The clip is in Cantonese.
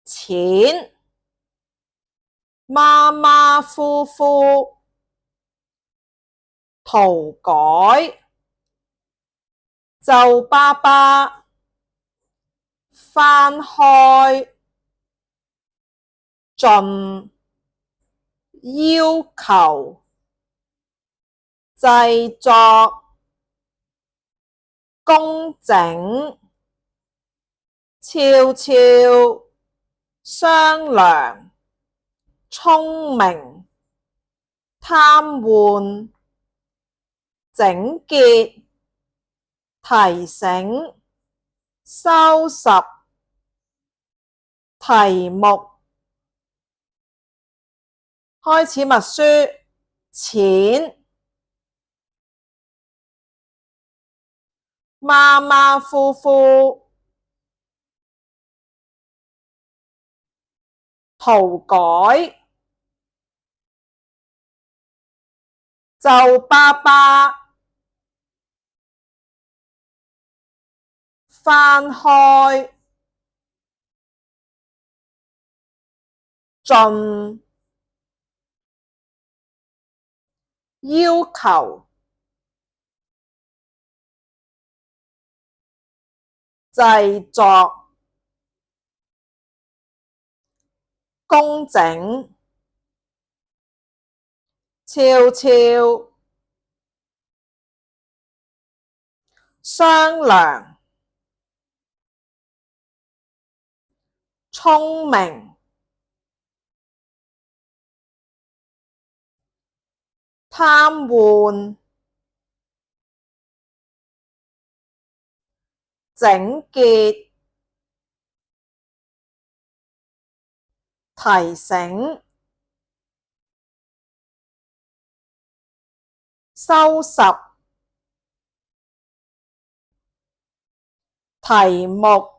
錢，馬馬虎虎，塗改，皺巴巴，翻開，盡，要求，製作，工整，悄悄，商量，聰明，貪玩，整潔，提醒，收拾，題目。開始默書，錢，馬馬虎虎，塗改，皺巴巴，翻開，盡，要求，製作，工整，悄悄，商量，聰明，貪玩，整潔，提醒，收拾，題目。